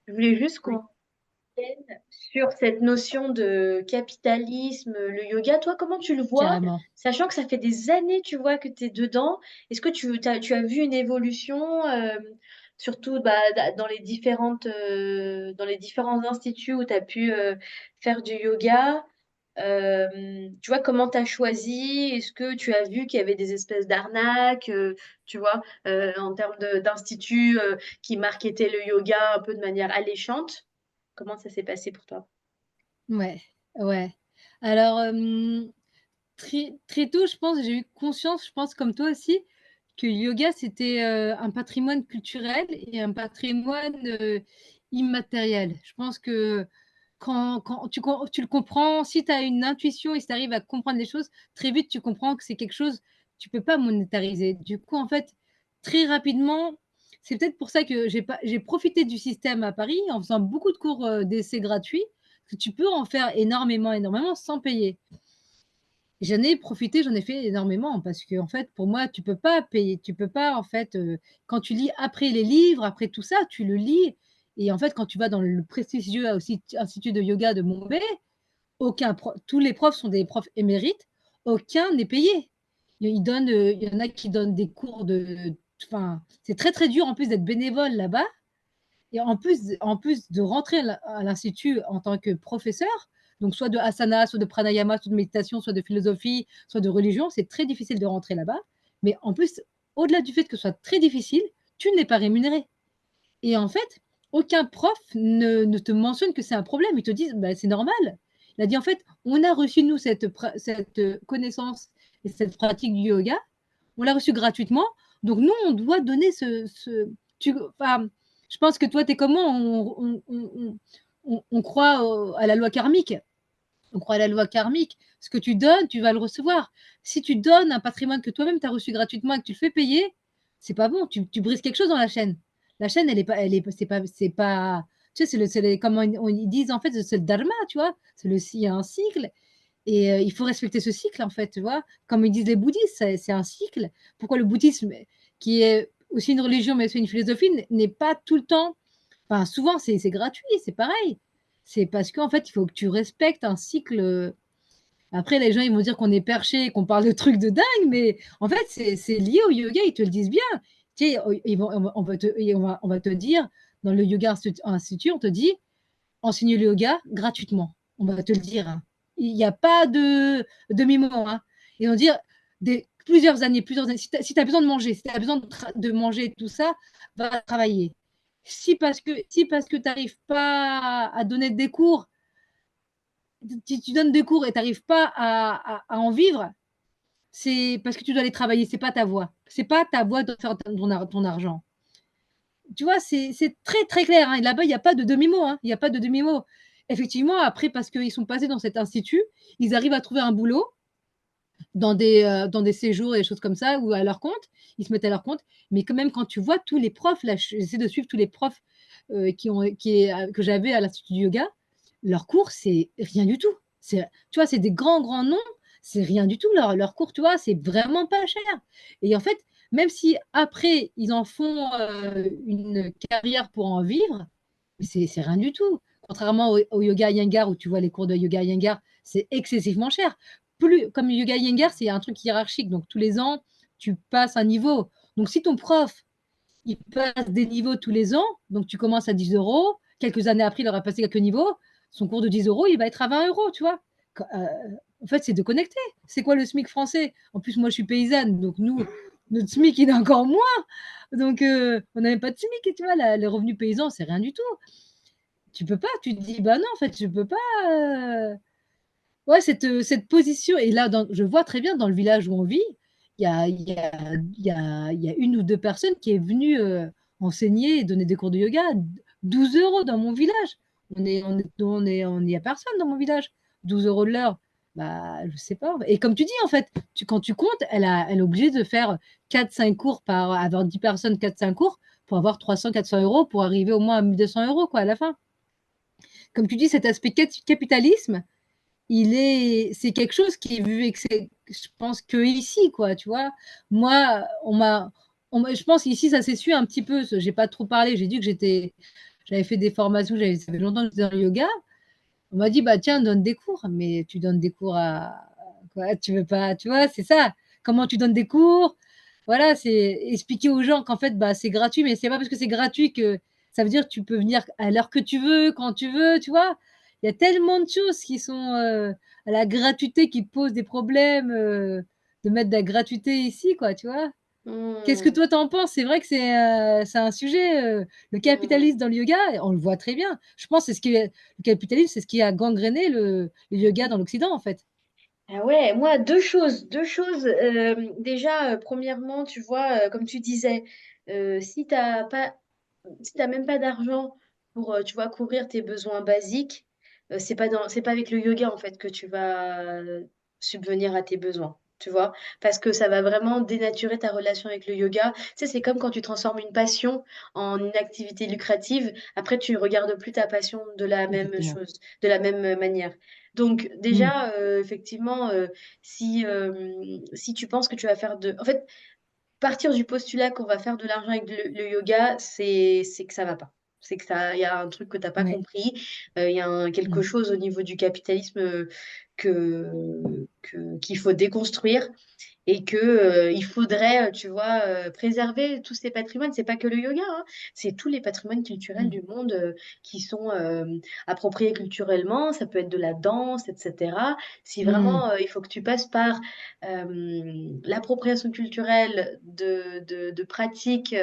Je voulais juste Oui, qu'on revienne sur cette notion de capitalisme, le yoga. Toi, comment tu le vois? carrément. Sachant que ça fait des années, tu vois, que tu es dedans. Est-ce que tu as vu une évolution, surtout bah, dans dans les différents instituts où tu as pu faire du yoga? Tu vois, comment tu as choisi? Est-ce que tu as vu qu'il y avait des espèces d'arnaques, tu vois, en termes d'instituts qui marketaient le yoga un peu de manière alléchante? Comment ça s'est passé pour toi? Ouais, ouais. Alors, très tôt, je pense, j'ai eu conscience, je pense comme toi aussi, que le yoga, c'était, un patrimoine culturel et un patrimoine, immatériel. Je pense que quand tu le comprends, si tu as une intuition et si tu arrives à comprendre les choses, très vite, tu comprends que c'est quelque chose tu peux pas monétariser. Du coup, en fait, très rapidement, c'est peut-être pour ça que j'ai profité du système à Paris en faisant beaucoup de cours, d'essais gratuits, que tu peux en faire énormément, énormément sans payer. J'en ai profité, j'en ai fait énormément parce que en fait, pour moi, tu peux pas payer, tu peux pas en fait, quand tu lis après les livres, après tout ça, tu le lis et en fait, quand tu vas dans le prestigieux aussi institut de yoga de Mumbai, aucun prof tous les profs sont des profs émérites, aucun n'est payé. Ils donnent, il y en a qui donnent des cours de enfin, c'est très, très dur en plus d'être bénévole là-bas et en plus de rentrer à l'institut en tant que professeur, donc soit de asana, soit de pranayama, soit de méditation, soit de philosophie, soit de religion, c'est très difficile de rentrer là-bas. Mais en plus, au-delà du fait que ce soit très difficile, tu n'es pas rémunéré. Et en fait, aucun prof ne te mentionne que c'est un problème. Ils te disent, bah, c'est normal. Il a dit, en fait, on a reçu, nous, cette connaissance et cette pratique du yoga, on l'a reçu gratuitement, donc nous, on doit donner enfin, je pense que toi, tu es comme moi, on croit à la loi karmique. On croit à la loi karmique. Ce que tu donnes, tu vas le recevoir. Si tu donnes un patrimoine que toi-même tu as reçu gratuitement et que tu le fais payer, c'est pas bon. Tu brises quelque chose dans la chaîne. La chaîne, c'est pas, tu sais, comme ils disent en fait, c'est le dharma, tu vois. Il y a un cycle et il faut respecter ce cycle en fait, tu vois. Comme ils disent les bouddhistes, c'est un cycle. Pourquoi le bouddhisme, qui est aussi une religion mais aussi une philosophie, n'est pas tout le temps, enfin souvent c'est gratuit, c'est pareil. C'est parce qu'en fait, il faut que tu respectes un cycle. Après, les gens, ils vont dire qu'on est perché, qu'on parle de trucs de dingue, mais en fait, c'est lié au yoga, ils te le disent bien. Tu sais, on va te dire, dans le yoga institut, on te dit, enseigne le yoga gratuitement. On va te le dire, hein. Il n'y a pas de demi-mot, hein. Et on va dire, plusieurs années, si tu as besoin de manger, si tu as besoin de manger tout ça, va travailler. Si parce que tu n'arrives pas à donner des cours, si tu donnes des cours et tu n'arrives pas à en vivre, c'est parce que tu dois aller travailler, c'est pas ta voie. C'est pas ta voie de faire ton argent. Tu vois, c'est très, très clair, hein. Là-bas, il n'y a pas de demi-mot, hein. Il n'y a pas de demi-mot. Effectivement, après, parce qu'ils sont passés dans cet institut, ils arrivent à trouver un boulot dans des séjours et des choses comme ça, ou à leur compte. Ils se mettent à leur compte. Mais quand même, quand tu vois tous les profs, là, j'essaie de suivre tous les profs que j'avais à l'Institut du yoga, leurs cours, c'est rien du tout. Tu vois, c'est des grands, grands noms, c'est rien du tout. Leur cours, tu vois, c'est vraiment pas cher. Et en fait, même si après, ils en font une carrière pour en vivre, c'est rien du tout. Contrairement au yoga Iyengar, où tu vois les cours de yoga Iyengar, c'est excessivement cher. Comme yoga Iyengar, c'est un truc hiérarchique. Donc, tous les ans, tu passes un niveau. Donc, si ton prof, il passe des niveaux tous les ans, donc tu commences à 10 euros, quelques années après, il aura passé quelques niveaux, son cours de 10 euros, il va être à 20 euros, tu vois. En fait, c'est de connecter. C'est quoi le SMIC français? En plus, moi, je suis paysanne, donc notre SMIC, il est encore moins. Donc, on n'a même pas de SMIC, tu vois. Les revenus paysans, c'est rien du tout. Tu peux pas, tu te dis, bah non, en fait, je peux pas. Ouais, cette position, et là, je vois très bien dans le village où on vit, il y a une ou deux personnes qui est venue enseigner et donner des cours de yoga. 12 euros dans mon village. Il y a personne dans mon village. 12 euros de l'heure. Bah, je sais pas. Et comme tu dis, en fait, quand tu comptes, elle est obligée de faire 4-5 cours avoir 10 personnes, 4-5 cours pour avoir 300-400 euros pour arriver au moins à 1 200 euros, quoi, à la fin. Comme tu dis, cet aspect capitalisme, c'est quelque chose qui est vu, je pense que ici, quoi, tu vois. Moi, je pense qu'ici, ça s'est su un petit peu. J'ai pas trop parlé. J'ai dit que j'avais fait des formations, ça fait longtemps que j'étais dans le yoga. On m'a dit, bah tiens, donne des cours, mais tu donnes des cours à quoi? Tu veux pas, tu vois, c'est ça. Comment tu donnes des cours? Voilà, c'est expliquer aux gens qu'en fait, bah, c'est gratuit, mais c'est pas parce que c'est gratuit que ça veut dire que tu peux venir à l'heure que tu veux, quand tu veux, tu vois. Il y a tellement de choses qui sont à la gratuité qui posent des problèmes de mettre de la gratuité ici, quoi, tu vois. Qu'est-ce que Mmh. toi t'en penses? C'est vrai que c'est un sujet, le Mmh. capitalisme dans le yoga, on le voit très bien. Je pense que c'est ce qui le capitalisme, c'est ce qui a gangréné le yoga dans l'Occident, en fait. Ah ouais, moi, deux choses. Déjà, premièrement, tu vois, comme tu disais, si t'as pas, si t'as même pas d'argent pour, tu vois, couvrir tes besoins basiques, c'est pas avec le yoga, en fait, que tu vas subvenir à tes besoins, tu vois, parce que ça va vraiment dénaturer ta relation avec le yoga. Tu sais, c'est comme quand tu transformes une passion en une activité lucrative. Après, tu regardes plus ta passion de la même Exactement. chose, de la même manière. Donc Mmh. déjà, effectivement, si tu penses que tu vas faire de... En fait, partir du postulat qu'on va faire de l'argent avec le yoga, c'est que ça va pas. C'est que ça, il y a un truc que t'as pas Ouais. compris. Il y a quelque Mmh. chose au niveau du capitalisme qu'il faut déconstruire et que il faudrait, tu vois, préserver tous ces patrimoines. C'est pas que le yoga, hein, c'est tous les patrimoines culturels Mmh. du monde qui sont appropriés culturellement. Ça peut être de la danse, etc. Si Mmh. vraiment il faut que tu passes par l'appropriation culturelle de pratiques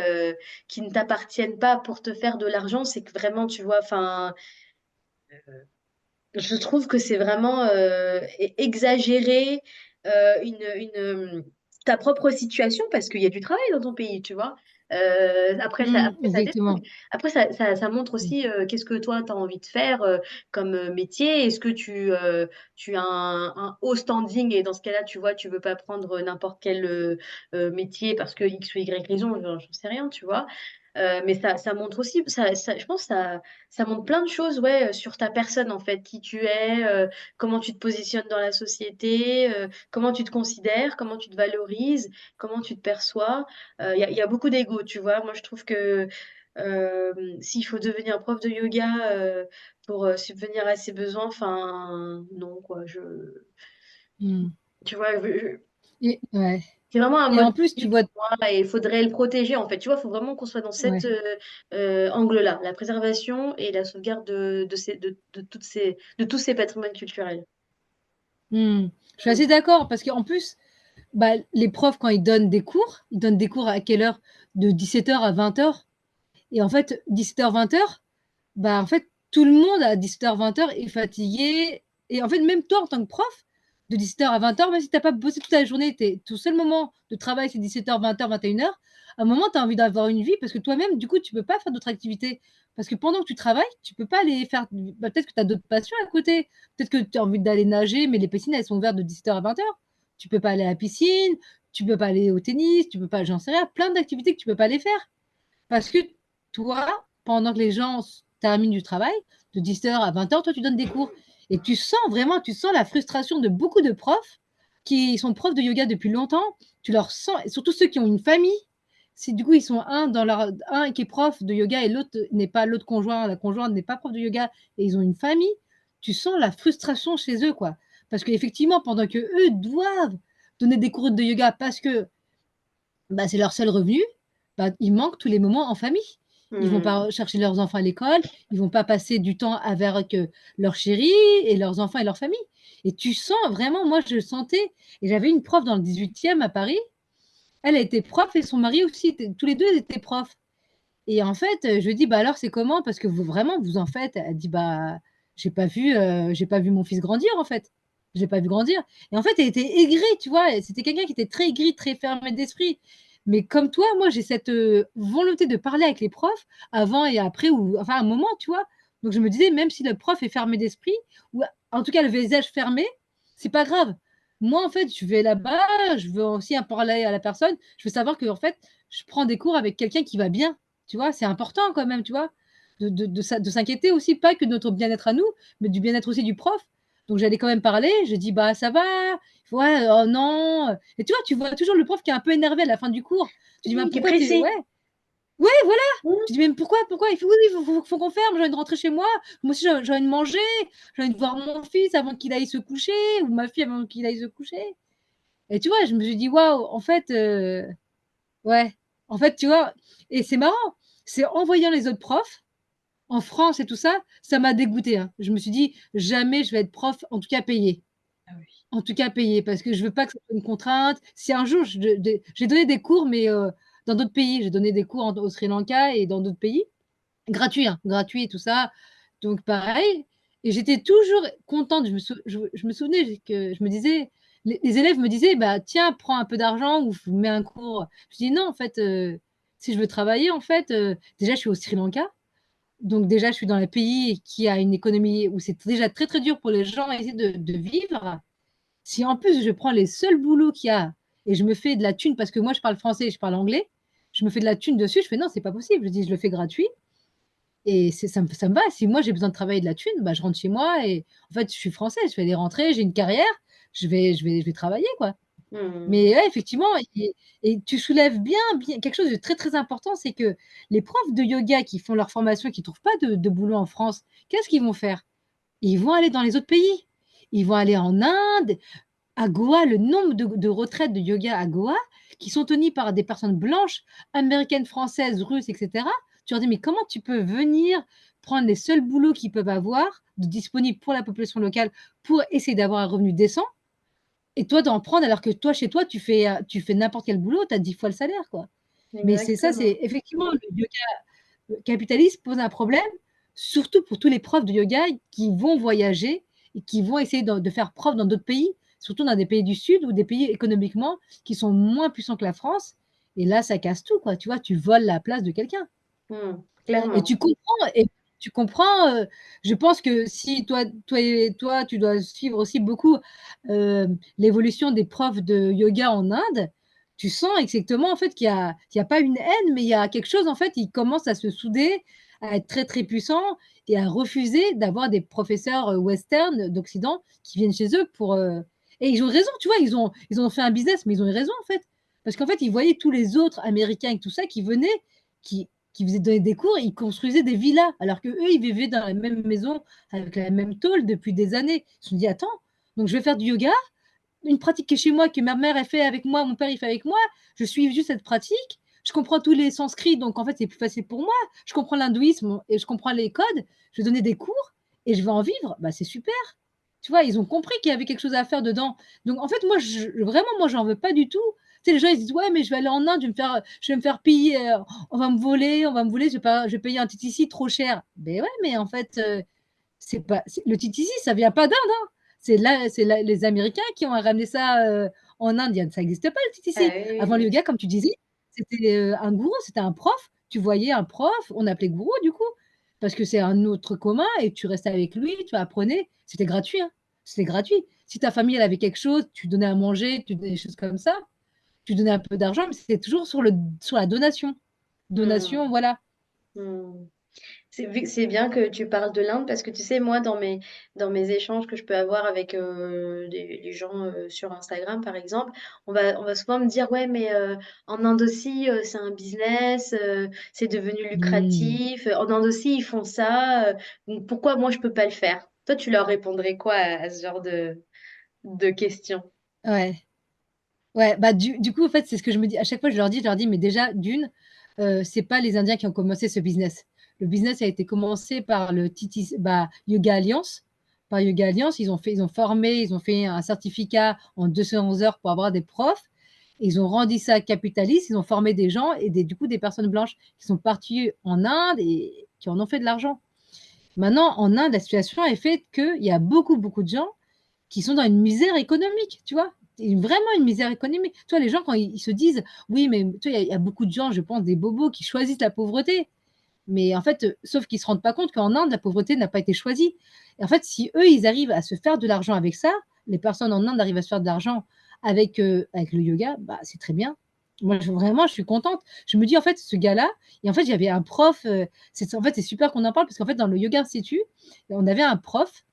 qui ne t'appartiennent pas pour te faire de l'argent, c'est que vraiment, tu vois, enfin, je trouve que c'est vraiment exagérer ta propre situation parce qu'il y a du travail dans ton pays, tu vois. Mmh. Après, ça dépend. Exactement. Après, ça montre Mmh. aussi qu'est-ce que toi, tu as envie de faire comme métier. Est-ce que tu as un haut standing et dans ce cas-là, tu vois, tu veux pas prendre n'importe quel métier parce que X ou Y raison, j'en sais rien, tu vois. Mais ça montre aussi, je pense que ça montre plein de choses, ouais, sur ta personne, en fait, qui tu es, comment tu te positionnes dans la société, comment tu te considères, comment tu te valorises, comment tu te perçois. Il y a beaucoup d'ego, tu vois. Moi, je trouve que euh, s'il faut devenir prof de yoga pour subvenir à ses besoins, enfin, non, quoi. Mmh. Tu vois, Et ouais, c'est vraiment un et mode en plus, de tu vie vois, pour moi et il faudrait le protéger en fait. Tu vois, il faut vraiment qu'on soit dans cet ouais. angle-là, la préservation et la sauvegarde de tous ces patrimoines culturels. Mmh. Je suis Mm. assez d'accord parce qu'en plus, bah, les profs, quand ils donnent des cours à quelle heure? De 17 heures à 20 heures. Et en fait, 17 heures 20 heures, bah, en fait, tout le monde à 17 heures 20 heures est fatigué. Et en fait, même toi, en tant que prof, de 17 heures à 20 heures, même si tu as pas bossé toute la journée, ton seul moment de travail, c'est 17 heures 20 heures 21 heures. À un moment, tu as envie d'avoir une vie parce que toi-même, du coup, tu peux pas faire d'autres activités. Parce que pendant que tu travailles, tu peux pas aller faire. Bah, peut-être que tu as d'autres passions à côté. Peut-être que tu as envie d'aller nager, mais les piscines, elles sont ouvertes de 17 heures à 20 heures. Tu peux pas aller à la piscine, tu peux pas aller au tennis, tu peux pas, j'en sais rien, plein d'activités que tu peux pas aller faire. Parce que toi, pendant que les gens terminent du travail, de 10 heures à 20 heures, toi, tu donnes des cours. Et tu sens vraiment, tu sens la frustration de beaucoup de profs qui sont profs de yoga depuis longtemps. Tu leur sens, et surtout ceux qui ont une famille. Si du coup, ils sont un qui est prof de yoga et l'autre n'est pas, l'autre conjoint, la conjointe n'est pas prof de yoga et ils ont une famille, tu sens la frustration chez eux, quoi. Parce qu'effectivement, pendant que eux doivent donner des cours de yoga parce que bah, c'est leur seul revenu, bah, ils manquent tous les moments en famille. Ils vont Mm. pas chercher leurs enfants à l'école, ils vont pas passer du temps avec leur chéri et leurs enfants et leur famille. Et tu sens vraiment, moi je le sentais, et j'avais une prof dans le 18e à Paris, elle a été prof et son mari aussi, tous les deux étaient profs. Et en fait, je lui dis, bah alors c'est comment? Parce que vous vraiment, vous en faites. Elle dit, bah, j'ai pas vu mon fils grandir en fait. J'ai pas vu grandir. Et en fait, elle était aigrie, tu vois. C'était quelqu'un qui était très aigri, très fermé d'esprit. Mais comme toi, moi, j'ai cette volonté de parler avec les profs avant et après, ou enfin un moment, tu vois. Donc je me disais, même si le prof est fermé d'esprit, ou en tout cas le visage fermé, c'est pas grave. Moi, en fait, je vais là-bas, je veux aussi en parler à la personne. Je veux savoir que, en fait, je prends des cours avec quelqu'un qui va bien. Tu vois, c'est important quand même, tu vois, de s'inquiéter aussi, pas que de notre bien-être à nous, mais du bien-être aussi du prof. Donc j'allais quand même parler, je dis bah ça va, ouais, oh non. Et tu vois toujours le prof qui est un peu énervé à la fin du cours. Tu dis, bah Oui, qui est pourquoi tu es. pressé. Ouais, Ouais, voilà! Mmh. Je dis: «Mais pourquoi?» Il fait: «Oui, oui, faut qu'on ferme, j'ai envie de rentrer chez moi. Moi aussi j'ai envie de manger, j'ai envie de voir mon fils avant qu'il aille se coucher ou ma fille avant qu'il aille se coucher» et tu vois, je me suis dit: «Waouh, en fait, ouais, en fait, tu vois?» Et c'est marrant, c'est en voyant les autres profs, en France et tout ça, ça m'a dégoûtée, hein. Je me suis dit: «Jamais je vais être prof, en tout cas payée. Ah oui. En tout cas payée, parce que je veux pas que ce soit une contrainte». Si un jour j'ai donné des cours, mais dans d'autres pays. J'ai donné des cours au Sri Lanka et dans d'autres pays. Gratuit, hein, gratuit et tout ça, donc pareil et j'étais toujours contente. Je me souvenais que je me disais les élèves me disaient: «Bah, tiens, prends un peu d'argent ou mets un cours». Je dis: «Non, en fait, si je veux travailler, en fait, déjà, je suis au Sri Lanka, donc déjà, je suis dans un pays qui a une économie où c'est déjà très, très dur pour les gens à essayer de vivre. Si en plus je prends les seuls boulots qu'il y a et je me fais de la thune parce que moi je parle français et je parle anglais, je me fais de la thune dessus». Je fais: «Non, c'est pas possible». Je dis: «Je le fais gratuit et ça me va. Si moi j'ai besoin de travailler de la thune, bah, je rentre chez moi et en fait, je suis française, je fais des rentrées, j'ai une carrière, je vais travailler, quoi». Mmh. Mais ouais, effectivement et tu soulèves bien quelque chose de très, très important, c'est que les profs de yoga qui font leur formation et qui trouvent pas de boulot en France, qu'est-ce qu'ils vont faire? Ils vont aller dans les autres pays. Ils vont aller en Inde, à Goa, le nombre de retraites de yoga à Goa qui sont tenues par des personnes blanches, américaines, françaises, russes et cetera. Tu leur dis: «Mais comment tu peux venir prendre les seuls boulots qu'ils peuvent avoir de disponibles pour la population locale pour essayer d'avoir un revenu décent et toi d'en prendre alors que toi, chez toi, tu fais n'importe quel boulot, tu as 10 fois le salaire, quoi». Mais c'est ça, Exactement. c'est effectivement le yoga, capitaliste pose un problème, surtout pour tous les profs de yoga qui vont voyager et qui vont essayer de faire preuve dans d'autres pays, surtout dans des pays du sud ou des pays économiquement qui sont moins puissants que la France et là, ça casse tout, quoi, tu vois? Tu voles la place de quelqu'un Mmh. et Clairement. tu comprends, je pense que si toi, tu dois suivre aussi beaucoup, l'évolution des profs de yoga en Inde, tu sens exactement, en fait, qu'il y a pas une haine, mais il y a quelque chose, en fait, ils commencent à se souder, à être très, très puissants et à refuser d'avoir des professeurs, western, d'occident, qui viennent chez eux pour, et ils ont raison, tu vois? Ils ont fait un business, mais ils ont eu raison, en fait. Parce qu'en fait, ils voyaient tous les autres américains et tout ça qui venaient, qui faisaient donner des cours, ils construisaient des villas, alors qu'eux, ils vivaient dans la même maison, avec la même tôle depuis des années. Ils se sont dit: «Attends, donc je vais faire du yoga, une pratique qui est chez moi, que ma mère, elle fait avec moi, mon père, il fait avec moi, je suis juste cette pratique, je comprends tous les sanskrit, donc en fait, c'est plus facile pour moi, je comprends l'hindouisme et je comprends les codes, je vais donner des cours et je vais en vivre, bah, c'est super». Tu vois? Ils ont compris qu'il y avait quelque chose à faire dedans. Donc en fait, moi, vraiment, moi, j'en veux pas du tout. Tu sais, les gens, ils disent: «Ouais, mais je vais aller en Inde, je vais me faire piller, on va me voler, je vais payer un TTC trop cher». Beh, ouais, mais en fait, c'est pas c'est le TTC, ça vient pas d'Inde, hein. C'est les Américains qui ont ramené ça, en Inde. Ça n'existait pas le Ah TTC. oui, oui, Avant le bien yoga, sûr. comme tu disais, c'était, un gourou, c'était un prof. Tu voyais un prof, on appelait gourou du coup, parce que c'est un autre commun et tu restais avec lui, tu apprenais. C'était gratuit, hein. C'était gratuit. Si ta famille, elle avait quelque chose, tu donnais à manger, tu donnais des choses comme ça, tu donnais un peu d'argent, mais c'était toujours sur la donation. Donation, Mmh. voilà. Mmh. C'est bien que tu parles de l'Inde parce que tu sais, moi, dans mes échanges que je peux avoir avec les gens sur Instagram, par exemple, on va souvent me dire, ouais, mais en Inde aussi, c'est un business, c'est devenu Mmh. lucratif. En Inde aussi, ils font ça. Donc pourquoi moi, je peux pas le faire? Toi, tu leur répondrais quoi à ce genre de questions? Ouais. Ouais, bah, du coup, en fait, c'est ce que je me dis à chaque fois, je leur dis: «Mais déjà, d'une, c'est pas les Indiens qui ont commencé ce business. Le business a été commencé par le TTC, bah, Yoga Alliance. Par Yoga Alliance, ils ont fait un certificat en 211 heures pour avoir des profs. Ils ont rendu ça capitaliste, ils ont formé des gens et du coup, des personnes blanches qui sont parties en Inde et qui en ont fait de l'argent. Maintenant, en Inde, la situation est faite qu'il y a beaucoup, beaucoup de gens qui sont dans une misère économique, tu vois? Et vraiment une misère économique. Tu vois, les gens, quand ils se disent: «Oui, mais» tu vois, il y a beaucoup de gens, je pense, des bobos qui choisissent la pauvreté. Mais en fait, sauf qu'ils se rendent pas compte qu'en Inde, la pauvreté n'a pas été choisie. Et en fait, si eux, ils arrivent à se faire de l'argent avec ça, les personnes en Inde arrivent à se faire de l'argent avec le yoga, bah, c'est très bien. Moi, vraiment, je suis contente. Je me dis, en fait, ce gars-là et en fait, j'avais un prof, en fait, c'est super qu'on en parle parce qu'en fait, dans le Yoga Institute, on avait un prof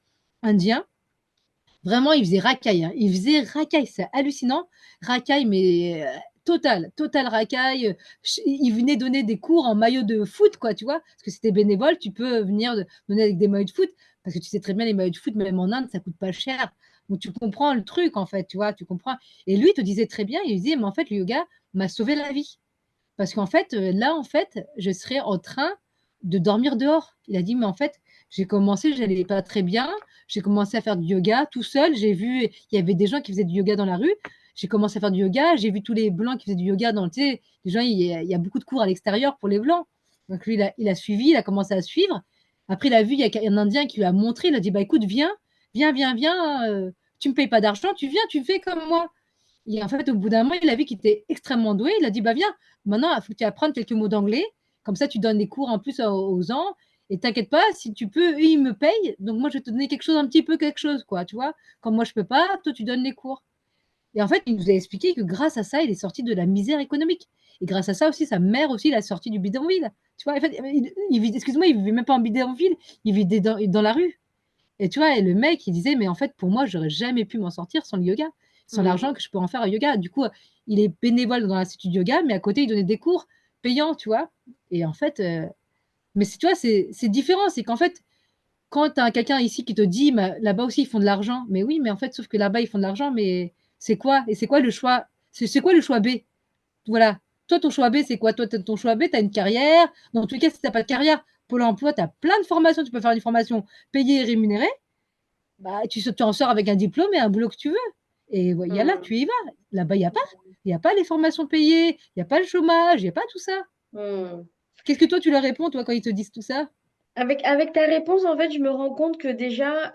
indien. Vraiment, il faisait racaille, hein. Il faisait racaille, c'est hallucinant. Racaille, mais total racaille. Il venait donner des cours en maillot de foot, quoi, tu vois, parce que c'était bénévole, tu peux venir donner avec des maillots de foot, parce que tu sais très bien, les maillots de foot, même en Inde, ça coûte pas cher. Donc tu comprends le truc, en fait, tu vois, tu comprends. Et lui, il te disait très bien, il disait, mais en fait, le yoga m'a sauvé la vie. Parce qu'en fait, là, en fait, je serais en train de dormir dehors. Il a dit, mais en fait, j'ai commencé, j'allais pas très bien. J'ai commencé à faire du yoga tout seul. J'ai vu, il y avait des gens qui faisaient du yoga dans la rue. J'ai commencé à faire du yoga. J'ai vu tous les blancs qui faisaient du yoga dans le, tu sais, les gens, il y a beaucoup de cours à l'extérieur pour les blancs. Donc lui, il a suivi, il a commencé à suivre. Après, il a vu, il y a un Indien qui lui a montré. Il a dit, bah écoute, viens. Tu me payes pas d'argent, tu viens, tu fais comme moi. Et en fait, au bout d'un moment, il a vu qu'il était extrêmement doué. Il a dit, bah viens, maintenant, il faut que tu apprennes quelques mots d'anglais. Comme ça, tu donnes des cours en plus aux gens. Et t'inquiète pas, si tu peux, eux, ils me payent. Donc moi, je vais te donner quelque chose, un petit peu quelque chose, quoi, tu vois. Comme moi, je peux pas, toi, tu donnes les cours. Et en fait, il nous a expliqué que grâce à ça, il est sorti de la misère économique. Et grâce à ça aussi, sa mère aussi, il a sorti du bidonville. Tu vois, en fait, excuse-moi, il vivait même pas en bidonville, il vivait dans la rue. Et tu vois, et le mec, il disait, mais en fait, pour moi, j'aurais jamais pu m'en sortir sans le yoga, sans l'argent Mmh. que je peux en faire au yoga. Du coup, il est bénévole dans l'institut de yoga, mais à côté, il donnait des cours payants, tu vois. Et en fait, mais tu vois, c'est différent. C'est qu'en fait, quand tu as quelqu'un ici qui te dit, bah, là-bas aussi, ils font de l'argent. Mais oui, mais en fait, sauf que là-bas, ils font de l'argent, mais c'est quoi? Et c'est quoi le choix? C'est quoi le choix B? Voilà. Toi, ton choix B, c'est quoi? Toi, ton choix B, tu as une carrière. Dans tous les cas, si tu n'as pas de carrière, Pôle emploi, tu as plein de formations. Tu peux faire une formation payée et rémunérée. Bah, tu en sors avec un diplôme et un boulot que tu veux. Et il y a là, Mmh. tu y vas. Là-bas, il n'y a pas. Il n'y a pas les formations payées, il n'y a pas le chômage, il n'y a pas tout ça. Mmh. Qu'est-ce que toi, tu leur réponds, toi, quand ils te disent tout ça? Avec ta réponse, en fait, je me rends compte que déjà,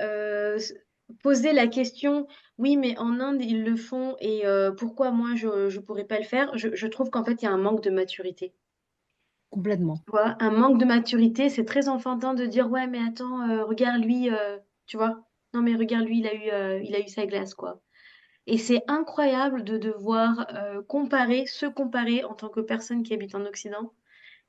poser la question, oui, mais en Inde, ils le font et pourquoi moi, je ne pourrais pas le faire, je trouve qu'en fait, il y a un manque de maturité. Complètement. Tu vois, un manque de maturité, c'est très enfantin de dire, ouais, mais attends, regarde lui, tu vois, non, mais regarde lui, il a eu sa glace, quoi. Et c'est incroyable de devoir se comparer en tant que personne qui habite en Occident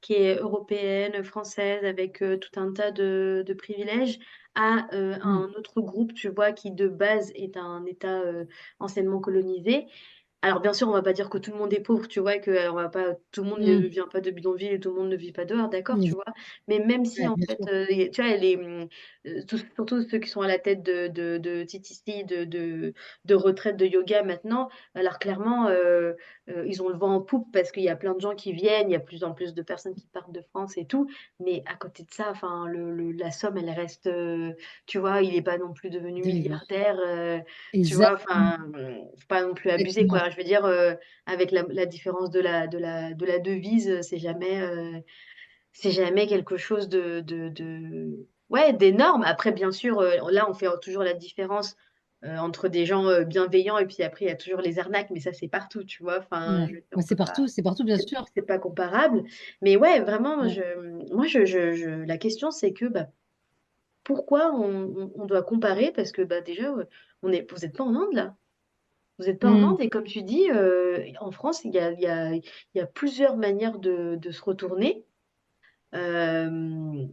qui est européenne, française, avec tout un tas de privilèges, à Mm. un autre groupe, tu vois, qui de base est un État anciennement colonisé. Alors bien sûr, on va pas dire que tout le monde est pauvre, tu vois, et que on va pas, tout le monde ne Mm. vient pas de bidonville et tout le monde ne vit pas dehors, d'accord, tu Ex- vois. Mais même si ouais, en bien fait, sûr. tu vois, surtout ceux qui sont à la tête de TTC, de retraite de yoga maintenant, alors clairement, ils ont le vent en poupe parce qu'il y a plein de gens qui viennent, il y a de plus en plus de personnes qui partent de France et tout. Mais à côté de ça, enfin, la somme, elle reste, tu vois, il n'est pas non plus devenu Dérisoire. milliardaire. Tu vois, Exactement. enfin, faut pas non plus abuser, Exactement. quoi. Je veux dire, avec la différence de la devise, c'est jamais quelque chose ouais, d'énorme. Après, bien sûr, là, on fait toujours la différence entre des gens bienveillants et puis après, il y a toujours les arnaques, mais ça, c'est partout, tu vois. Enfin, je Ouais. veux dire, Ouais, c'est partout, bien sûr. c'est pas comparable. Mais ouais, vraiment, Ouais. moi, la question, c'est que, bah, pourquoi on doit comparer? Parce que, bah, déjà, vous n'êtes pas en Inde, là. Vous n'êtes pas en Mm. Inde et comme tu dis, en France, il y a plusieurs manières de se retourner. Euh,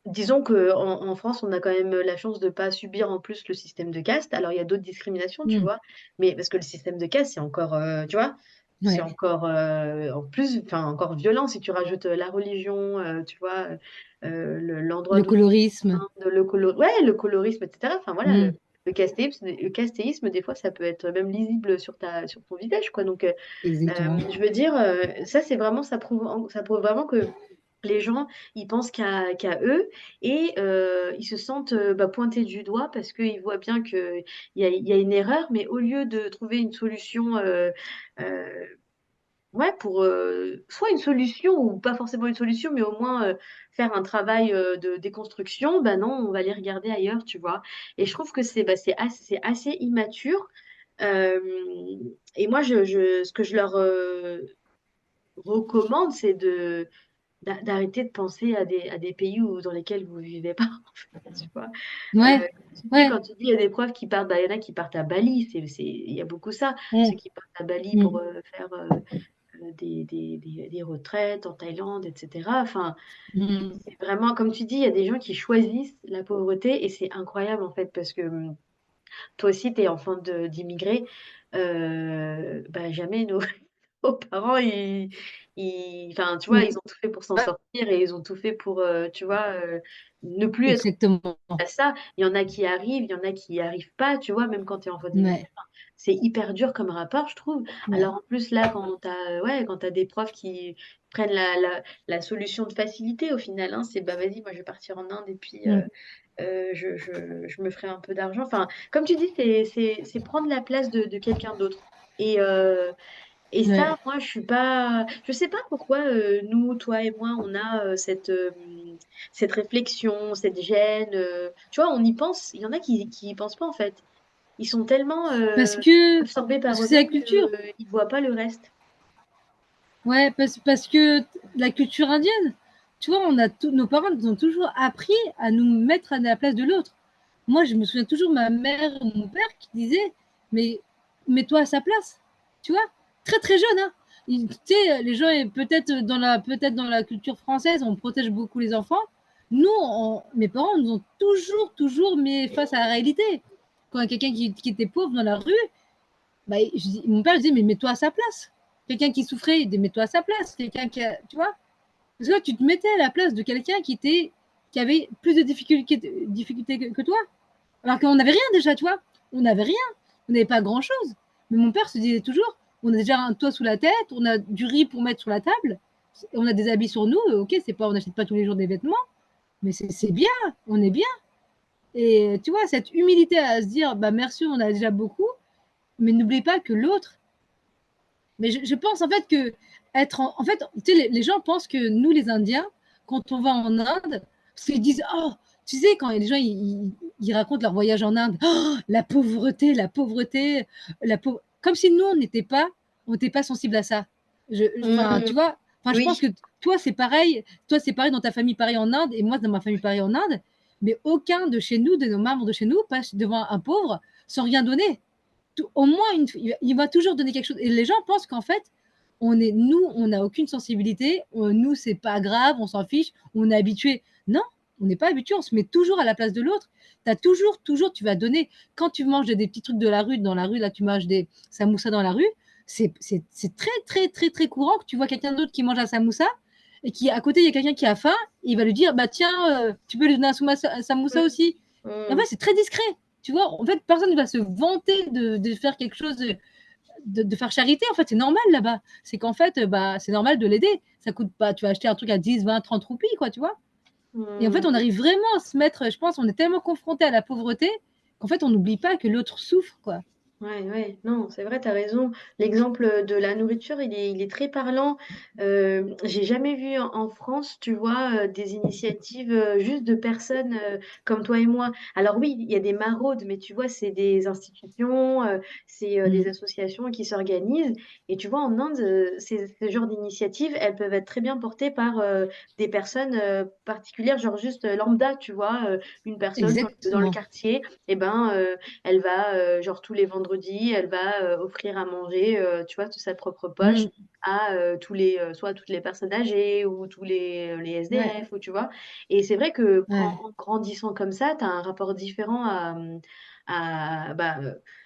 Disons qu'en France, on a quand même la chance de ne pas subir en plus le système de caste. Alors, il y a d'autres discriminations, tu Mm. vois, mais parce que le système de caste, c'est encore, tu vois, c'est Ouais. encore en plus, enfin, encore violent si tu rajoutes la religion, tu vois, l'endroit Le d'où tu colorisme. viens, ouais, le colorisme, etc. Enfin, voilà, Mm. le castéisme, des fois, ça peut être même lisible sur ton visage, quoi. Donc, Exactement. je veux dire, ça, c'est vraiment, ça prouve vraiment que les gens, ils pensent qu'à eux et ils se sentent bah, pointés du doigt parce qu'ils voient bien il y a une erreur, mais au lieu de trouver une solution, euh, ouais, pour soit une solution ou pas forcément une solution, mais au moins faire un travail de déconstruction, bah non, on va les regarder ailleurs, tu vois. Et je trouve que c'est assez immature. Euh, et moi, ce que je leur recommande, c'est d'arrêter de penser à des pays dans lesquels vous ne vivez pas, en fait, tu vois. Ouais. Ouais. Quand tu dis, il y a des profs qui partent, bah, il y en a qui partent à Bali, il y a beaucoup ça, ceux Mm. qui partent à Bali pour Mm. faire des retraites en Thaïlande, etc. Enfin, Mm. c'est vraiment, comme tu dis, il y a des gens qui choisissent la pauvreté et c'est incroyable, en fait, parce que toi aussi, tu es enfant d'immigrés, bah, jamais aux parents, enfin, tu vois, Ouais, ils ont tout fait pour s'en sortir et ils ont tout fait pour, tu vois, ne plus être exactement. à ça. Il y en a qui arrivent, il y en a qui y arrivent pas, tu vois, même quand tu es enfant d'immigrés. Ouais, Enfin, c'est hyper dur comme rapport, je trouve. ouais, Alors en plus, là, ouais, quand tu as des profs qui prennent la solution de facilité au final, hein, c'est bah vas-y, moi je vais partir en Inde et puis mm, je me ferai un peu d'argent. Enfin, comme tu dis, c'est prendre la place de quelqu'un d'autre. Et, et ça, ouais. moi, je suis pas. Je sais pas pourquoi nous, toi et moi, on a cette réflexion, cette gêne. Tu vois, on y pense. Il y en a qui y pensent pas en fait. Ils sont tellement Parce que, absorbés par parce que c'est la eux-mêmes culture. qu'ils voient pas le reste. Ouais, parce que la culture indienne, tu vois, nos parents nous ont toujours appris à nous mettre à la place de l'autre. Moi, je me souviens toujours de ma mère ou mon père qui disait, mais mets-toi à sa place, tu vois, très très jeune. Hein. Tu sais, les gens, peut-être dans la culture française, on protège beaucoup les enfants. Nous, mes parents nous ont toujours mis face à la réalité. Quand il y a quelqu'un qui était pauvre dans la rue, bah, mon père disait, mais mets-toi à sa place. Quelqu'un qui souffrait, il dit, mets-toi à sa place. Quelqu'un qui a, tu vois, parce que tu te mettais à la place de quelqu'un qui avait plus de difficultés que toi. Alors qu'on n'avait rien déjà, tu vois. On n'avait rien. On n'avait pas grand-chose. Mais mon père se disait toujours, on a déjà un toit sous la tête, on a du riz pour mettre sur la table, on a des habits sur nous. Ok, c'est pas, on n'achète pas tous les jours des vêtements, mais c'est bien, on est bien. Et tu vois, cette humilité à se dire, bah merci, on a déjà beaucoup, mais n'oublie pas que l'autre. Mais je pense en fait que en fait, tu sais, les gens pensent que nous, les Indiens, quand on va en Inde, parce qu'ils disent, oh, tu sais, quand les gens ils racontent leur voyage en Inde, oh, la pauvreté, comme si nous, on n'était pas sensible à ça. Enfin, Mm, tu vois, enfin, je pense oui. que toi, c'est pareil dans ta famille, pareil en Inde, et moi, dans ma famille, pareil en Inde, mais aucun de chez nous, de nos membres de chez nous, passe devant un pauvre sans rien donner au moins il va toujours donner quelque chose. Et les gens pensent qu'en fait, nous, on n'a aucune sensibilité, nous, c'est pas grave, on s'en fiche, on est habitué. Non, on n'est pas habitué, on se met toujours à la place de l'autre. Tu as toujours, tu vas donner. Quand tu manges des petits trucs de la rue, dans la rue, là, tu manges des samoussas dans la rue, c'est très courant que tu vois quelqu'un d'autre qui mange un samoussa et qui, à côté, il y a quelqu'un qui a faim, il va lui dire, bah tiens, tu peux lui donner un samoussa Mm, aussi. Et en fait, mm. c'est très discret. Tu vois, en fait, personne ne va se vanter de faire quelque chose, de faire charité. En fait, c'est normal là-bas. C'est qu'en fait, bah, c'est normal de l'aider. Ça coûte pas, tu vas acheter un truc à 10, 20, 30 roupies, quoi, tu vois. Et en fait, on Mm. arrive vraiment à se mettre, je pense, on est tellement confronté à la pauvreté qu'en fait, on n'oublie pas que l'autre souffre, quoi. Ouais, ouais, non, c'est vrai, t'as raison. L'exemple de la nourriture, il est très parlant. J'ai jamais vu en France, tu vois, des initiatives juste de personnes comme toi et moi. Alors oui, il y a des maraudes, mais tu vois, c'est des institutions, c'est des Mm. associations qui s'organisent. Et tu vois, en Inde, ce genre d'initiatives, elles peuvent être très bien portées par des personnes particulières, genre juste lambda, tu vois, une personne dans le Exactement. quartier. Et ben, elle va, genre tous les vendredis, elle va offrir à manger, tu vois, de sa propre poche Mm. à soit toutes les personnes âgées ou tous les Ouais, SDF, ou tu vois. Et c'est vrai que ouais. en grandissant comme ça, tu as un rapport différent bah,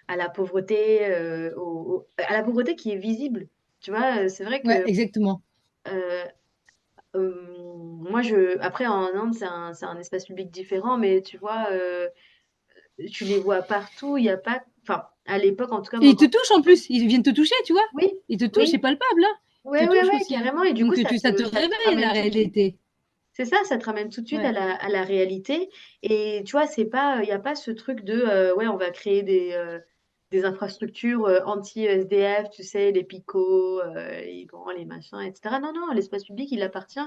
à la pauvreté, à la pauvreté qui est visible. Tu vois, c'est vrai Ouais, que exactement. euh, moi, après en Inde, c'est un espace public différent, mais tu vois, tu les vois partout. Il y a pas, enfin, à l'époque, en tout cas, Et moi, ils te quand touchent en plus, ils viennent te toucher, tu vois. oui, Ils te touchent, c'est oui, palpable, hein. Ils ouais, te ouais, touchent ouais, aussi, hein. carrément. Et du coup, Donc ça te ça te réveille ramène la tout de suite. réalité. C'est ça, ça te ramène tout de suite Ouais. à la réalité. Et tu vois, c'est pas, il n'y a pas ce truc de, ouais, on va créer des infrastructures anti-SDF, tu sais, les picots, les grands, les machins, etc. Non, non, l'espace public, il appartient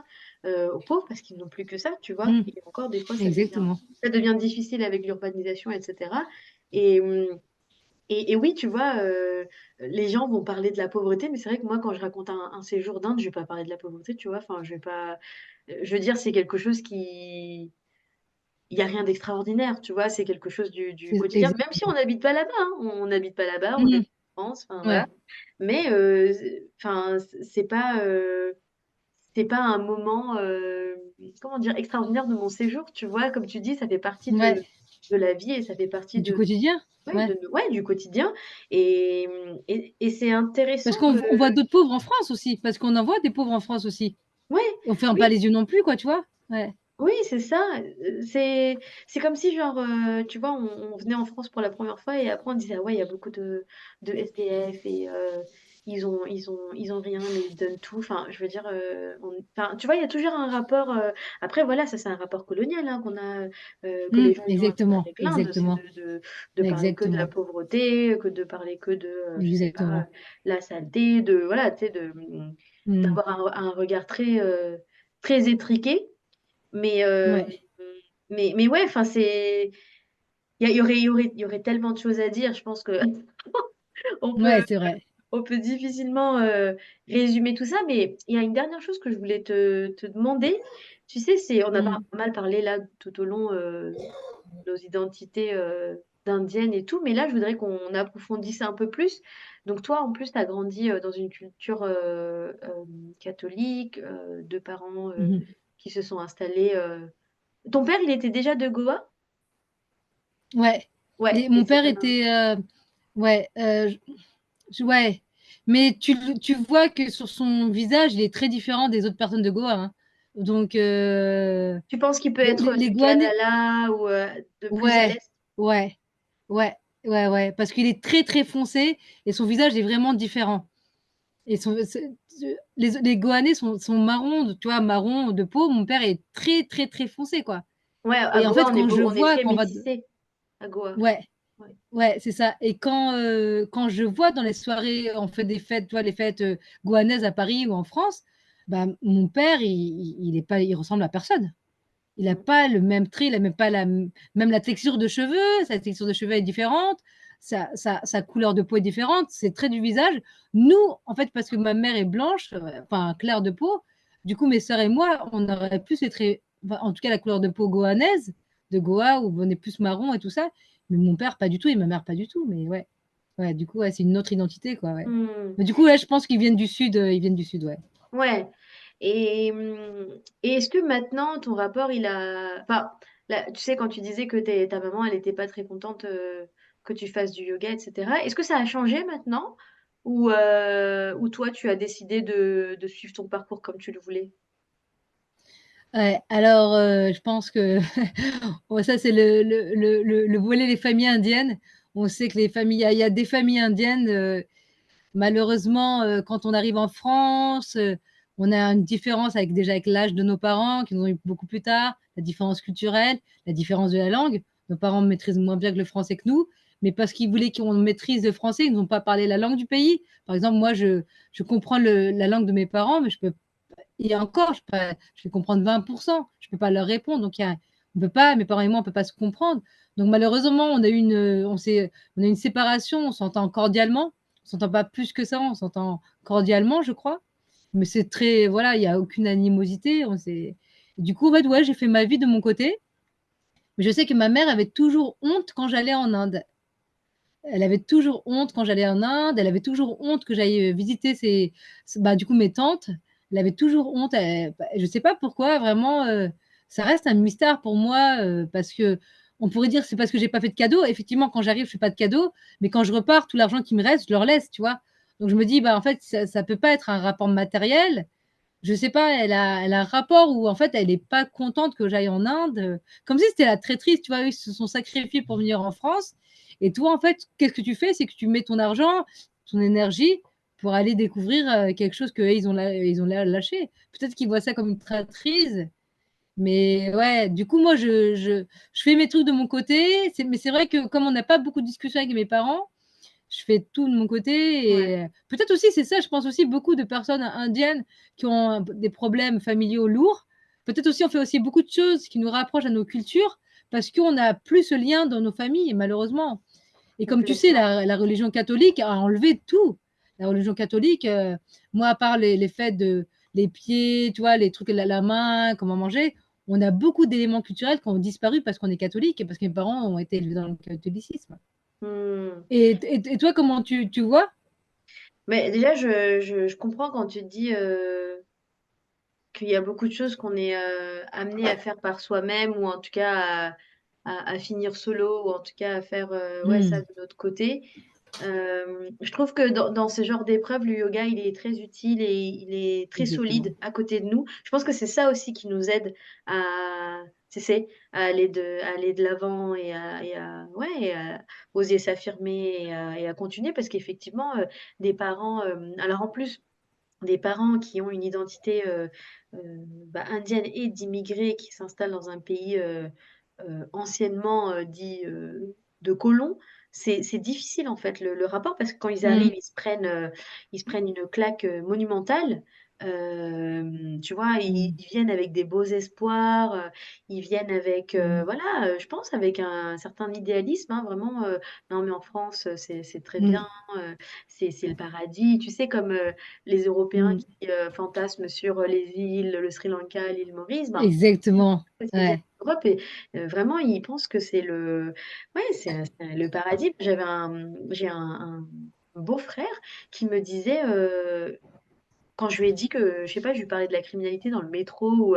aux pauvres parce qu'ils n'ont plus que ça, tu vois. Mm. Et encore, des fois, Exactement. ça devient difficile avec l'urbanisation, etc. Et, et oui, tu vois, les gens vont parler de la pauvreté, mais c'est vrai que moi, quand je raconte un séjour d'Inde, je vais pas parler de la pauvreté, tu vois. Enfin, je vais pas. Je veux dire, c'est quelque chose qui. Il n'y a rien d'extraordinaire, tu vois. C'est quelque chose du quotidien. Même si on n'habite pas là-bas, hein. On n'habite pas là-bas, on Mm. habite en France, enfin voilà. Ouais. Mais, enfin, c'est pas un moment, comment dire, extraordinaire de mon séjour, tu vois. Comme tu dis, ça fait partie Ouais. de la vie et ça fait partie Du quotidien? ouais, Ouais. ouais, du quotidien et c'est Parce intéressant qu'on que on voit d'autres pauvres en France aussi, parce qu'on en voit des pauvres en France aussi. ouais, On ferme pas oui, les yeux non plus, quoi, tu vois? Ouais. oui, c'est ça, c'est comme si genre, tu vois, on venait en France pour la première fois et après on disait: «Ah ouais, il y a beaucoup de SDF et ils ont rien mais ils donnent tout». Enfin, je veux dire, enfin, tu vois, il y a toujours un rapport, après voilà, ça c'est un rapport colonial, hein, qu'on a, que les gens ils ont un peu Exactement, avec l'Inde, c'est exactement, de parler que de la exactement, pauvreté, que de parler que de, je sais pas, exactement. la saleté, de voilà, tu sais, Mmh. d'avoir un regard très, très étriqué. Mais, Ouais, mais ouais, enfin, c'est il y aurait tellement de choses à dire. Je pense que on peut ouais, c'est vrai. on peut difficilement, résumer tout ça, mais il y a une dernière chose que je voulais te demander. Tu sais, c'est on a pas Mmh. mal parlé là tout au long, de nos identités, d'indiennes et tout, mais là, je voudrais qu'on approfondisse un peu plus. Donc toi, en plus, tu as grandi, dans une culture, catholique, de parents, Mmh. qui se sont installés, ton père, il était déjà de Goa? Ouais. Ouais, Et et mon c'est père ta maman. était, ouais, ouais, mais tu vois que sur son visage, il est très différent des autres personnes de Goa, hein. Donc, Tu penses qu'il peut les, être, les, les du Goanais, Kerala ou, de plus à ouais, l'est? ouais, ouais, ouais, parce qu'il est très, très foncé et son visage est vraiment différent. Et les Goanais sont marrons, tu vois, marron de peau. Mon père est très, très, très foncé, quoi. Ouais, à Et en fait, Goa, quand je on est vois, très quand on va, métissés, à Goa. ouais, Ouais. ouais, c'est ça. Et quand je vois dans les soirées, on fait des fêtes, tu vois, les fêtes goanaises à Paris ou en France, bah, mon père, il est pas, il ressemble à personne. Il n'a Mmh. pas le même trait, il n'a même pas même la texture de cheveux, sa texture de cheveux est différente, sa couleur de peau est différente, c'est trait du visage. Nous, en fait, parce que ma mère est blanche, enfin claire de peau, du coup, mes sœurs et moi, on aurait plus les traits, enfin, en tout cas la couleur de peau goanaise, de Goa, où on est plus marron et tout ça. Mais mon père, pas du tout, et ma mère, pas du tout. Mais ouais, ouais, du coup, ouais, c'est une autre identité, quoi, ouais. Mmh. Mais du coup, ouais, je pense qu'ils viennent du sud, ouais. Ouais et est-ce que maintenant ton rapport il a enfin, là, tu sais quand tu disais que ta maman elle était pas très contente, que tu fasses du yoga et cetera. Est-ce que ça a changé maintenant? Ou toi tu as décidé de suivre ton parcours comme tu le voulais? Ouais, alors, je pense que bon, ça, c'est le volet des familles indiennes. On sait que il y a des familles indiennes, malheureusement, quand on arrive en France, on a une différence avec l'âge de nos parents, qui nous ont eu beaucoup plus tard, la différence culturelle, la différence de la langue. Nos parents maîtrisent moins bien que le français que nous, mais parce qu'ils voulaient qu'on maîtrise le français, ils nous ont pas parlé la langue du pays. Par exemple, moi, je comprends la langue de mes parents, mais je peux et encore, je vais comprendre 20%. Je peux pas leur répondre. Donc, on peut pas, mes parents et moi, on peut pas se comprendre. Donc, malheureusement, on a une séparation. On s'entend cordialement. On s'entend pas plus que ça. On s'entend cordialement, je crois. Mais c'est très, voilà, il y a aucune animosité. Du coup, en fait, ouais, j'ai fait ma vie de mon côté. Mais je sais que ma mère avait toujours honte quand j'allais en Inde. Elle avait toujours honte quand j'allais en Inde. Elle avait toujours honte que j'aille visiter bah, du coup, mes tantes. Elle avait toujours honte. Je ne sais pas pourquoi, vraiment, ça reste un mystère pour moi parce que on pourrait dire que c'est parce que j'ai pas fait de cadeaux. Effectivement, quand j'arrive, je fais pas de cadeaux, mais quand je repars, tout l'argent qui me reste, je leur laisse, tu vois. Donc je me dis, bah en fait, ça peut pas être un rapport matériel. Je sais pas, elle a un rapport où en fait, elle est pas contente que j'aille en Inde, comme si c'était la traîtrise, tu vois. Eux, ils se sont sacrifiés pour venir en France et toi, en fait, qu'est-ce que tu fais? C'est que tu mets ton argent, ton énergie pour aller découvrir, quelque chose qu'eux, ils ont lâché. Peut-être qu'ils voient ça comme une traîtrise, mais ouais, du coup, moi, je fais mes trucs de mon côté, mais c'est vrai que comme on n'a pas beaucoup de discussions avec mes parents, je fais tout de mon côté Ouais. et peut-être aussi, c'est ça, je pense aussi beaucoup de personnes indiennes qui ont des problèmes familiaux lourds. Peut-être aussi, on fait aussi beaucoup de choses qui nous rapprochent à nos cultures parce qu'on n'a plus ce lien dans nos familles, malheureusement. Et comme tu sais, Complètement. la religion catholique a enlevé tout. La religion catholique, moi, à part les faits de les pieds, tu vois, les trucs, la main, comment manger, on a beaucoup d'éléments culturels qui ont disparu parce qu'on est catholique et parce que mes parents ont été élevés dans le catholicisme. Mmh. Et toi, comment tu vois? Mais déjà, je comprends quand tu dis, qu'il y a beaucoup de choses qu'on est, amené à faire par soi-même ou en tout cas à finir solo ou en tout cas à faire ouais, ça Mmh. de notre côté. Je trouve que dans ce genre d'épreuve, le yoga, il est très utile et il est très Exactement. solide à côté de nous. Je pense que c'est ça aussi qui nous aide à, tu sais, à aller de l'avant ouais, et à oser s'affirmer et à continuer parce qu'effectivement, des parents, alors en plus, des parents qui ont une identité bah, indienne et d'immigrés qui s'installent dans un pays anciennement dit de colons, c'est difficile en fait le rapport parce que quand ils Mmh. arrivent, ils se prennent une claque monumentale. Tu vois, Mmh. ils viennent avec des beaux espoirs, ils viennent avec, Mmh. voilà, je pense avec un certain idéalisme, hein, vraiment. Non, mais en France, c'est très bien, Mmh. c'est le paradis. Tu sais, comme les Européens Mmh. qui fantasment sur les îles, le Sri Lanka, l'île Maurice, ben, Exactement. parce qu'ils viennent Ouais. d'Europe et vraiment, ils pensent que c'est le ouais, c'est le paradis. J'ai un beau-frère qui me disait, quand je lui ai dit que, je sais pas, je lui parlais de la criminalité dans le métro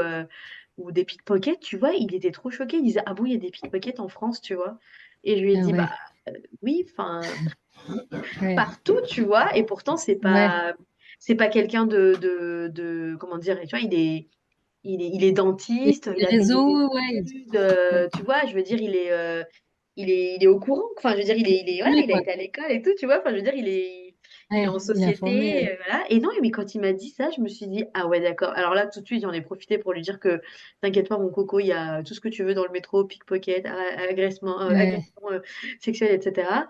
ou des pickpockets, tu vois? Il était trop choqué. Il disait: «Ah bon, il y a des pickpockets en France?» tu vois? Et je lui ai Ah dit: «Bah, ouais. oui, enfin, Ouais. partout, tu vois?» Et pourtant, Ouais. c'est pas quelqu'un de comment dire? Tu vois, il est Et dentiste, il les a fait des réseaux, ouais, études, ouais. tu vois? Je veux dire, il est au courant. Enfin, je veux dire, voilà, Oui, il a quoi. été à l'école et tout, tu vois? Enfin, je veux dire, il est Ouais, en il est informé, société, ouais. voilà. Et non, mais quand il m'a dit ça, je me suis dit: «Ah ouais, d'accord». Alors là, tout de suite, j'en ai profité pour lui dire que: «T'inquiète pas, mon coco, il y a tout ce que tu veux dans le métro, pickpocket, Ouais. agression, sexuelle et cetera».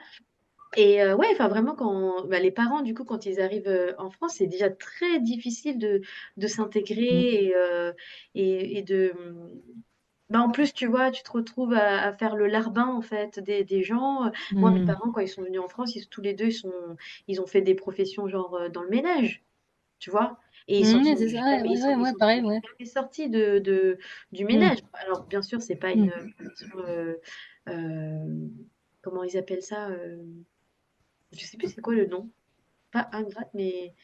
Et ouais, enfin vraiment quand bah, les parents du coup quand ils arrivent, en France, c'est déjà très difficile de Mmh. s'intégrer et de, bah, en plus, tu vois, tu te retrouves à faire le larbin en fait des gens. Moi, mes Mmh. parents quand ils sont venus en France, ils tous les 2 ils ont fait des professions genre, dans le ménage, tu vois? Et ils s'en Mmh, ouais, sont c'est ça, ouais, ouais, ouais, ils ouais, s'en sont pareil, ouais. jamais sortis du Mmh. ménage. Alors bien sûr, c'est pas une Mmh. profession, comment ils appellent ça? Je sais plus c'est quoi le nom. Pas ingrate, mais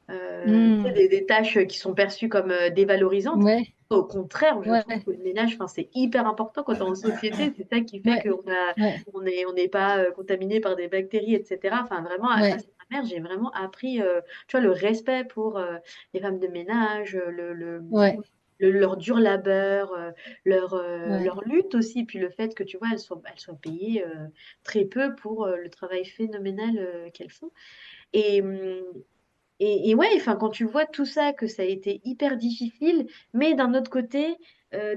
tu sais, Mmh. des tâches qui sont perçues comme dévalorisantes. Ouais, Au contraire, je ouais, trouve que le ménage, enfin, c'est hyper important quand tu es en société. C'est ça qui fait ouais, ouais, on n'est pas contaminé par des bactéries, etc. Enfin, vraiment, grâce ouais, à ma mère, j'ai vraiment appris, tu vois, le respect pour les femmes de ménage, ouais, leur dur labeur, ouais. leur lutte aussi. Puis le fait que, tu vois, elles soient payées très peu pour le travail phénoménal qu'elles font. Et, et ouais, enfin, quand tu vois tout ça, que ça a été hyper difficile, mais d'un autre côté,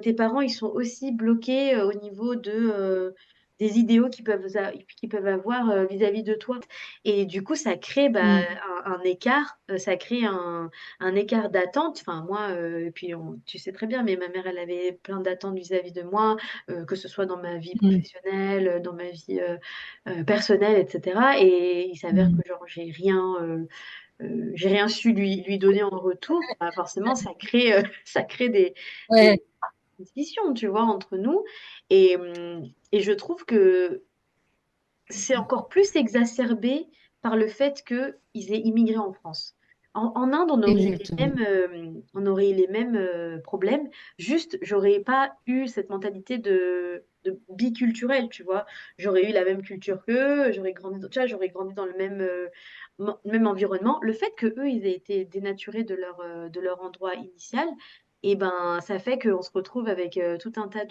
tes parents, ils sont aussi bloqués, au niveau des idéaux qu'ils peuvent avoir, vis-à-vis de toi. Et du coup, ça crée, bah, Mmh. un écart, ça crée un écart d'attente. Enfin, moi, et puis tu sais très bien, mais ma mère, elle avait plein d'attentes vis-à-vis de moi, que ce soit dans ma vie Mmh. professionnelle, dans ma vie, personnelle et cetera. Et il s'avère Mmh. que genre j'ai rien su lui donner en retour. Bah, forcément, ça crée Ouais, des divisions, tu vois, entre nous. Et je trouve que c'est encore plus exacerbé par le fait qu'ils aient immigré en France. En Inde, exactement. on aurait eu les mêmes problèmes. Juste, j'aurais pas eu cette mentalité de biculturelle, tu vois. J'aurais eu la même culture qu'eux, tu vois, j'aurais grandi dans le même environnement. Le fait que eux, ils aient été dénaturés de leur endroit initial, et ben, ça fait qu'on se retrouve avec tout un tas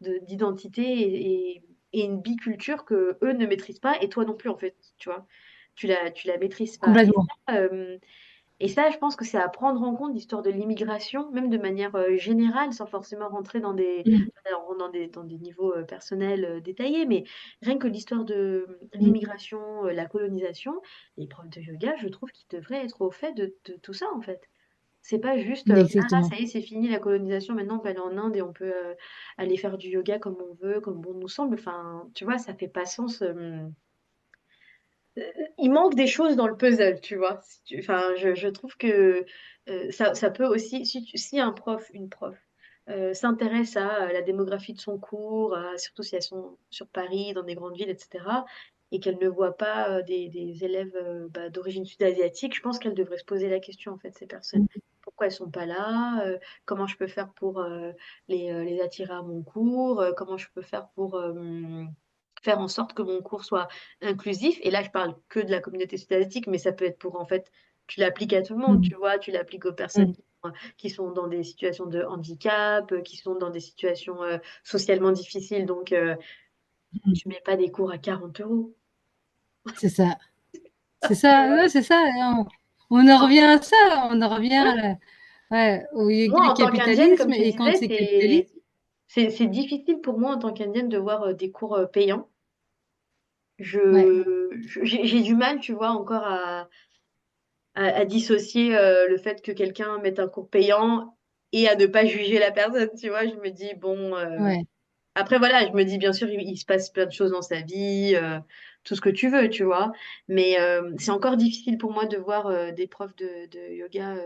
d'identités et une biculture que eux ne maîtrisent pas et toi non plus en fait, tu vois? Tu la maîtrises pas. Complètement. Et ça, je pense que c'est à prendre en compte l'histoire de l'immigration, même de manière générale, sans forcément rentrer Mmh. dans des niveaux personnels détaillés, mais rien que l'histoire de Mmh. l'immigration, la colonisation, les profs de yoga, je trouve qu'ils devraient être au fait de tout ça en fait. C'est pas juste, «Ah Exactement. ça y est, c'est fini la colonisation, maintenant on peut aller en Inde et on peut, aller faire du yoga comme on veut, comme bon nous semble». Enfin, tu vois, ça fait pas sens, il manque des choses dans le puzzle, tu vois? Si tu Enfin, je trouve que, ça peut aussi si un prof, une prof, s'intéresse à la démographie de son cours, surtout si elles sont sur Paris, dans des grandes villes et cetera, et qu'elle ne voit pas des élèves d'origine sud-asiatique, je pense qu'elle devrait se poser la question, en fait, ces personnes. Mmh. Pourquoi elles sont pas là? Comment je peux faire pour les attirer à mon cours? Comment je peux faire pour faire en sorte que mon cours soit inclusif? Et là, je parle que de la communauté sud-asiatique, mais ça peut être pour, en fait, tu l'appliques à tout le monde, Mmh. tu vois? Tu l'appliques aux personnes Mmh. qui sont dans des situations de handicap, qui sont dans des situations socialement difficiles. Donc, Mmh. tu mets pas des cours à 40 €. C'est ça. C'est Tu ça, vois? ouais, c'est ça, et on en revient à ça, on en revient Ouais. ouais, au Moi, le en tant qu'Indienne, comme capitalisme, tu et quand disais, c'est capitaliste, c'est difficile pour moi en tant qu'Indienne de voir des cours payants. ouais, J'ai du mal, tu vois, encore à dissocier le fait que quelqu'un mette un cours payant et à ne pas juger la personne, tu vois. Je me dis, bon, ouais, après, voilà, je me dis, bien sûr, il se passe plein de choses dans sa vie, tout ce que tu veux, tu vois. Mais c'est encore difficile pour moi de voir des profs de yoga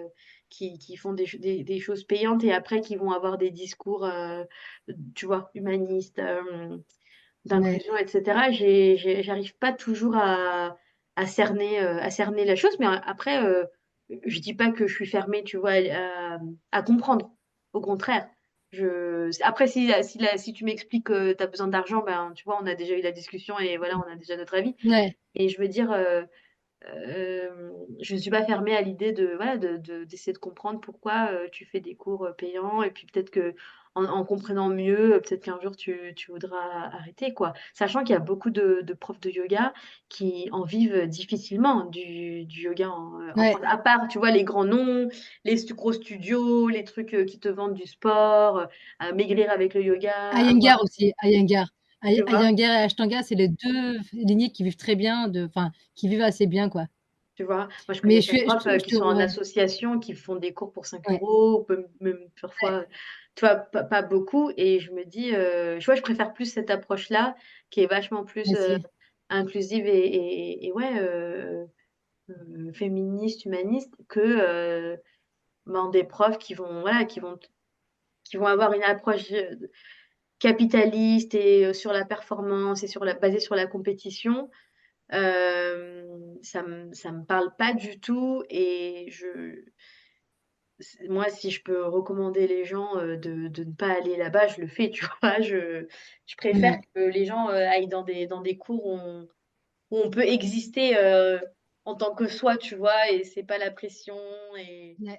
qui font des choses payantes et après qui vont avoir des discours, tu vois, humanistes, ouais, d'inclusion, etc. J'arrive pas toujours à cerner la chose. Mais après, je dis pas que je suis fermée, tu vois, à comprendre. Au contraire. Après, si tu m'expliques que tu as besoin d'argent, ben, tu vois, on a déjà eu la discussion et voilà, on a déjà notre avis. ouais, Et je veux dire, je ne suis pas fermée à l'idée de, voilà, d'essayer de comprendre pourquoi tu fais des cours payants. Et puis peut-être que en comprenant mieux, peut-être qu'un jour tu voudras arrêter, quoi. Sachant qu'il y a beaucoup de profs de yoga qui en vivent difficilement du yoga en ouais. France. À part, tu vois, les grands noms, gros studios, les trucs qui te vendent du sport, à maigrir avec le yoga, avoir, Iyengar aussi, Iyengar. tu vois. Iyengar et Ashtanga, c'est les 2 lignées qui vivent très bien, enfin, qui vivent assez bien, quoi. Tu vois? Moi, je Mais connais plein de profs je qui te sont en ouais, association, qui font des cours pour 5 ouais, euros, ou même ouais, parfois, tu vois, pas beaucoup. Et je me dis, tu vois, je préfère plus cette approche-là, qui est vachement plus moi aussi. inclusive et ouais, féministe, humaniste, que ben, des profs qui vont, voilà, qui vont avoir une approche capitaliste et sur la performance et basée sur la compétition. Ça me parle pas du tout et moi, si je peux recommander les gens, de ne pas aller là-bas, je le fais, tu vois? Je préfère Mmh. que les gens aillent dans des cours où on peut exister en tant que soi, tu vois? Et c'est pas la pression et Ouais.